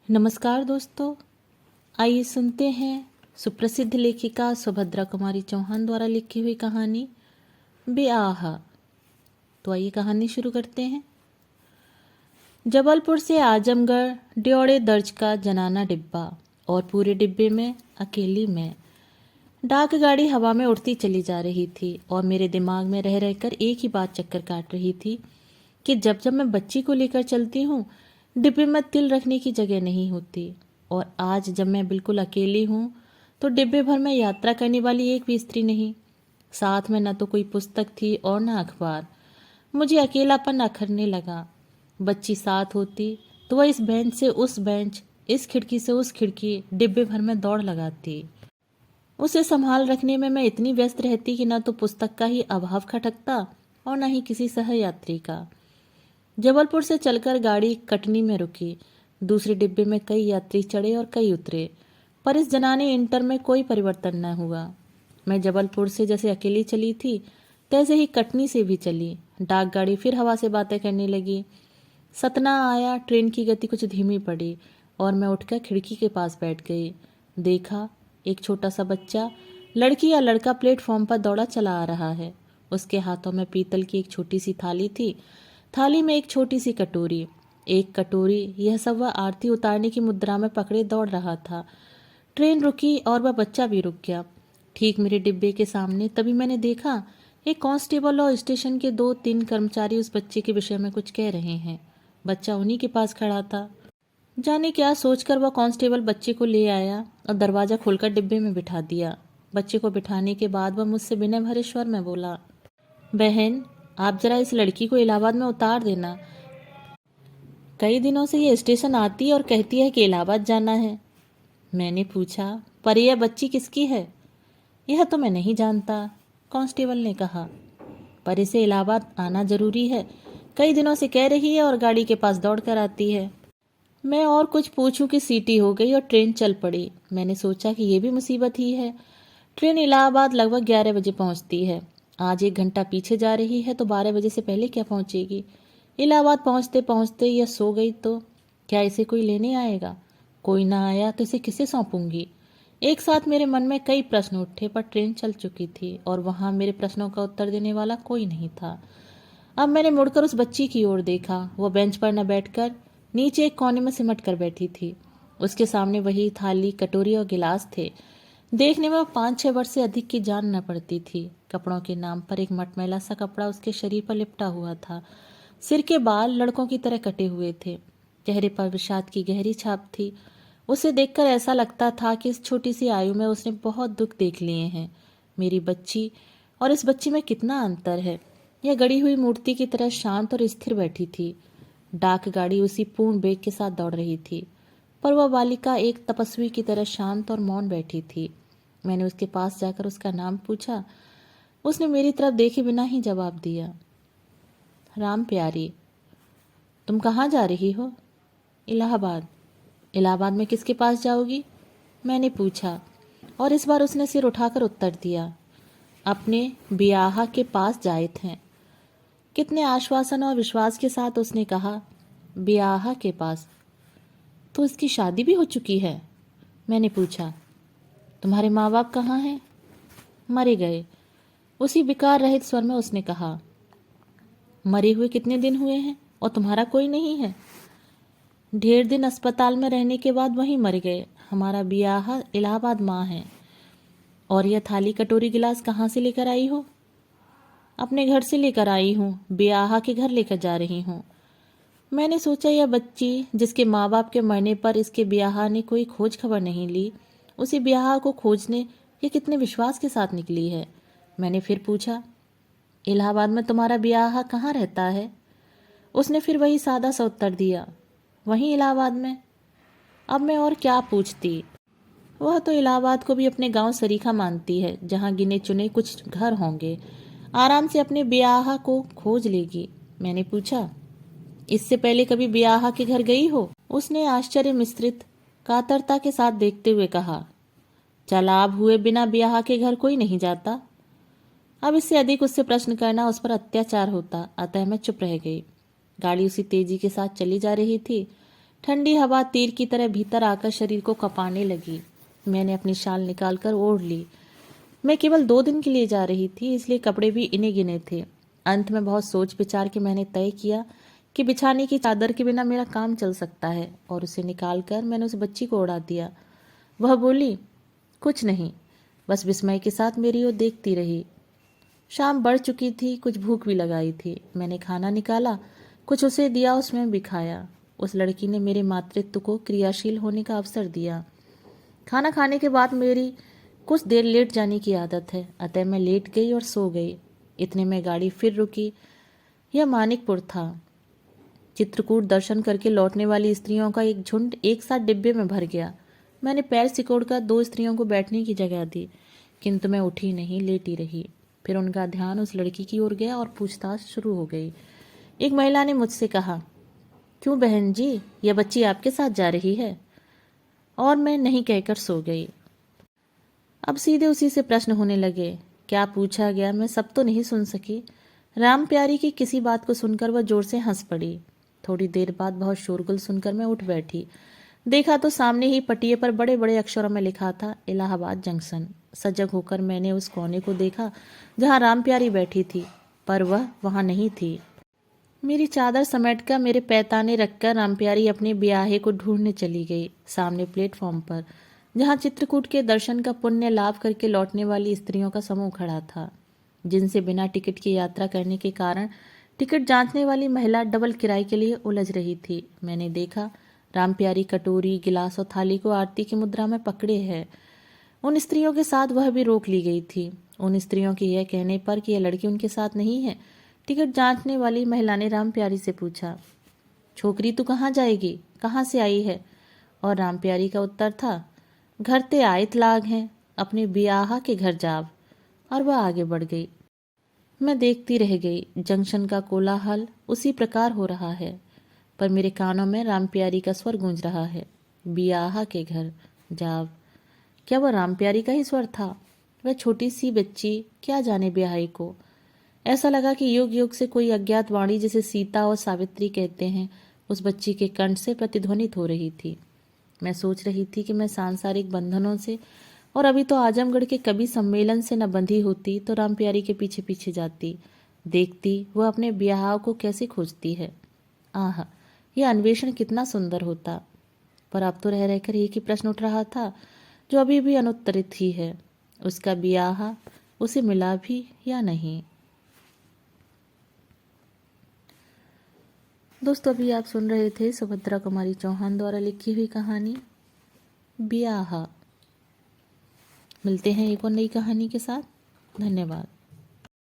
नमस्कार दोस्तों, आइए सुनते हैं सुप्रसिद्ध लेखिका सुभद्रा कुमारी चौहान द्वारा लिखी हुई कहानी बेआहा। तो आइए कहानी शुरू करते हैं। जबलपुर से आजमगढ़ ड्योढ़े दर्ज का जनाना डिब्बा और पूरे डिब्बे में अकेली मैं। डाक गाड़ी हवा में उड़ती चली जा रही थी और मेरे दिमाग में रह रहकर एक ही बात चक्कर काट रही थी कि जब जब मैं बच्ची को लेकर चलती हूँ, डिब्बे में तिल रखने की जगह नहीं होती। और आज जब मैं बिल्कुल अकेली हूँ तो डिब्बे भर में यात्रा करने वाली एक भी स्त्री नहीं। साथ में न तो कोई पुस्तक थी और न अखबार। मुझे अकेलापन अखरने लगा। बच्ची साथ होती तो वह इस बेंच से उस बेंच, इस खिड़की से उस खिड़की, डिब्बे भर में दौड़ लगाती। उसे संभाल रखने में मैं इतनी व्यस्त रहती कि न तो पुस्तक का ही अभाव खटकता और न ही किसी सहयात्री का। जबलपुर से चलकर गाड़ी कटनी में रुकी। दूसरे डिब्बे में कई यात्री चढ़े और कई उतरे, पर इस जनाने इंटर में कोई परिवर्तन न हुआ। मैं जबलपुर से जैसे अकेली चली थी, तैसे ही कटनी से भी चली। डाक गाड़ी फिर हवा से बातें करने लगी। सतना आया, ट्रेन की गति कुछ धीमी पड़ी और मैं उठकर खिड़की के पास बैठ गई। देखा, एक छोटा सा बच्चा, लड़की या लड़का, प्लेटफॉर्म पर दौड़ा चला आ रहा है। उसके हाथों में पीतल की एक छोटी सी थाली थी। थाली में एक छोटी सी कटोरी, एक कटोरी, यह सब वह आरती उतारने की मुद्रा में पकड़े दौड़ रहा था। ट्रेन रुकी और वह बच्चा भी रुक गया, ठीक मेरे डिब्बे के सामने। तभी मैंने देखा, एक कांस्टेबल और स्टेशन के 2-3 कर्मचारी उस बच्चे के विषय में कुछ कह रहे हैं। बच्चा उन्हीं के पास खड़ा था। जाने क्या सोचकर वह कांस्टेबल बच्चे को ले आया और दरवाजा खोलकर डिब्बे में बिठा दिया। बच्चे को बिठाने के बाद वह मुझसे विनय भरे स्वर में बोला, बहन, आप जरा इस लड़की को इलाहाबाद में उतार देना। कई दिनों से ये स्टेशन आती और कहती है कि इलाहाबाद जाना है। मैंने पूछा, पर यह बच्ची किसकी है? यह तो मैं नहीं जानता, कांस्टेबल ने कहा, पर इसे इलाहाबाद आना जरूरी है। कई दिनों से कह रही है और गाड़ी के पास दौड़ कर आती है। मैं और कुछ पूछूं कि सीटी हो गई और ट्रेन चल पड़ी। मैंने सोचा कि यह भी मुसीबत ही है। ट्रेन इलाहाबाद लगभग 11 बजे पहुंचती है। आज 1 घंटा पीछे जा रही है तो 12 बजे से पहले क्या पहुंचेगी? इलाहाबाद पहुंचते पहुंचते यह सो गई तो क्या इसे कोई लेने आएगा? कोई ना आया तो इसे किसे सौंपूंगी? एक साथ मेरे मन में कई प्रश्न उठे, पर ट्रेन चल चुकी थी और वहां मेरे प्रश्नों का उत्तर देने वाला कोई नहीं था। अब मैंने मुड़कर उस बच्ची की ओर देखा। वह बेंच पर न बैठकर नीचे एक कोने में सिमट कर बैठी थी। उसके सामने वही थाली, कटोरी और गिलास थे। देखने में 5-6 वर्ष से अधिक की जान न पड़ती थी। कपड़ों के नाम पर एक मटमैला सा कपड़ा उसके शरीर पर लिपटा हुआ था। सिर के बाल लड़कों की तरह कटे हुए थे। चेहरे पर विषाद की गहरी छाप थी। उसे देखकर ऐसा लगता था कि इस छोटी सी आयु में उसने बहुत दुख देख लिए हैं। मेरी बच्ची और इस बच्ची में कितना अंतर है। यह गड़ी हुई मूर्ति की तरह शांत और स्थिर बैठी थी। डाक गाड़ी उसी पूर्ण वेग के साथ दौड़ रही थी, पर वह बालिका एक तपस्वी की तरह शांत और मौन बैठी थी। मैंने उसके पास जाकर उसका नाम पूछा। उसने मेरी तरफ देखे बिना ही जवाब दिया, राम प्यारी। तुम कहाँ जा रही हो? इलाहाबाद। इलाहाबाद में किसके पास जाओगी? मैंने पूछा, और इस बार उसने सिर उठाकर उत्तर दिया, अपने बियाहा के पास जाए थे। कितने आश्वासन और विश्वास के साथ उसने कहा, बियाहा के पास? तो इसकी शादी भी हो चुकी है? मैंने पूछा। तुम्हारे माँ बाप कहाँ हैं? मरे गए, उसी विकार रहित स्वर में उसने कहा। मरे हुए कितने दिन हुए हैं और तुम्हारा कोई नहीं है? 1.5 दिन अस्पताल में रहने के बाद वहीं मर गए। हमारा बियाह इलाहाबाद माँ है। और यह थाली, कटोरी, गिलास कहाँ से लेकर आई हो? अपने घर से लेकर आई हूँ, बियाह के घर लेकर जा रही हूँ। मैंने सोचा, यह बच्ची जिसके माँ बाप के मरने पर इसके ब्याह ने कोई खोज खबर नहीं ली, उसी ब्याह को खोजने ये कितने विश्वास के साथ निकली है। मैंने फिर पूछा, इलाहाबाद में तुम्हारा ब्याह कहाँ रहता है? उसने फिर वही सादा सा उत्तर दिया, वहीं इलाहाबाद में। अब मैं और क्या पूछती। वह तो इलाहाबाद को भी अपने गांव सरीखा मानती है, जहां गिने चुने कुछ घर होंगे। आराम से अपने ब्याह को खोज लेगी। मैंने पूछा, इससे पहले कभी ब्याह के घर गई हो? उसने आश्चर्य मिश्रित कातरता के साथ देखते हुए कहा, चालाब हुए बिना ब्याह के घर कोई नहीं जाता। अब इससे अधिक उससे प्रश्न करना उस पर अत्याचार होता, अतः मैं चुप रह गई। गाड़ी उसी तेजी के साथ चली जा रही थी। ठंडी हवा तीर की तरह भीतर आकर शरीर को कँपाने लगी। मैंने अपनी शाल निकालकर ओढ़ ली। मैं केवल 2 दिन के लिए जा रही थी, इसलिए कपड़े भी इन्हें गिने थे। अंत में बहुत सोच विचार के मैंने तय किया कि बिछाने की चादर के बिना मेरा काम चल सकता है, और उसे निकालकर मैंने उस बच्ची को उड़ा दिया। वह बोली, कुछ नहीं, बस विस्मय के साथ मेरी ओर देखती रही। शाम बढ़ चुकी थी, कुछ भूख भी लगाई थी। मैंने खाना निकाला, कुछ उसे दिया, उसमें भी खाया। उस लड़की ने मेरे मातृत्व को क्रियाशील होने का अवसर दिया। खाना खाने के बाद मेरी कुछ देर लेट जाने की आदत है, अतः मैं लेट गई और सो गई। इतने में गाड़ी फिर रुकी। यह मानिकपुर था। चित्रकूट दर्शन करके लौटने वाली स्त्रियों का एक झुंड एक साथ डिब्बे में भर गया। मैंने पैर सिकोड़कर 2 स्त्रियों को बैठने की जगह दी, किंतु मैं उठी नहीं, लेटी रही। फिर उनका ध्यान उस लड़की की ओर गया और पूछताछ शुरू हो गई। एक महिला ने मुझसे कहा, क्यों बहन जी, यह बच्ची आपके साथ जा रही है? और मैं नहीं कहकर सो गई। अब सीधे उसी से प्रश्न होने लगे। क्या पूछा गया मैं सब तो नहीं सुन सकी। राम प्यारी की किसी बात को सुनकर वह जोर से हंस पड़ी। थोड़ी देर बाद बहुत शोरगुल सुनकर मैं उठ बैठी। देखा तो सामने ही पटिये पर बड़े बड़े अक्षरों में लिखा था, इलाहाबाद जंक्शन। सजग होकर मैंने उस कोने को देखा जहाँ राम प्यारी बैठी थी, पर वह वहाँ नहीं थी। मेरी चादर समेटकर मेरे पैताने रखकर रामप्यारी अपने ब्याहे को ढूंढने चली गई। सामने प्लेटफॉर्म पर, जहाँ चित्रकूट के दर्शन का पुण्य लाभ करके लौटने वाली स्त्रियों का समूह खड़ा था, जिनसे बिना टिकट की यात्रा करने के कारण टिकट जांचने वाली महिला डबल किराए के लिए उलझ रही थी। मैंने देखा रामप्यारी कटोरी, गिलास और थाली को आरती की मुद्रा में पकड़े है। उन स्त्रियों के साथ वह भी रोक ली गई थी। उन स्त्रियों के यह कहने पर कि यह लड़की उनके साथ नहीं है, टिकट जांचने वाली महिला ने रामप्यारी से पूछा, छोकरी तू कहाँ जाएगी, कहाँ से आई है? और रामप्यारी का उत्तर था, घर ते आयत लाग हैं, अपने बियाह के घर जाव। और वह आगे बढ़ गई। मैं देखती रह गई। जंक्शन का कोलाहल उसी प्रकार हो रहा है, पर मेरे कानों में रामप्यारी का स्वर गूंज रहा है, बियाह के घर जाव। क्या वह रामप्यारी का ही स्वर था? वह छोटी सी बच्ची क्या जाने ब्याही को। ऐसा लगा कि युग युग से कोई अज्ञात वाणी, जिसे सीता और सावित्री कहते हैं, उस बच्ची के कंठ से प्रतिध्वनित हो रही थी। मैं सोच रही थी कि मैं सांसारिक बंधनों से और अभी तो आजमगढ़ के कवि सम्मेलन से न बंधी होती तो रामप्यारी के पीछे पीछे जाती, देखती वह अपने ब्याह को कैसे खोजती है। आह, यह अन्वेषण कितना सुंदर होता। पर अब तो रह रहकर एक ही प्रश्न उठ रहा था, जो अभी भी अनुत्तरित ही है, उसका ब्याह उसे मिला भी या नहीं। दोस्तों, अभी आप सुन रहे थे सुभद्रा कुमारी चौहान द्वारा लिखी हुई कहानी ब्याह। मिलते हैं एक और नई कहानी के साथ। धन्यवाद।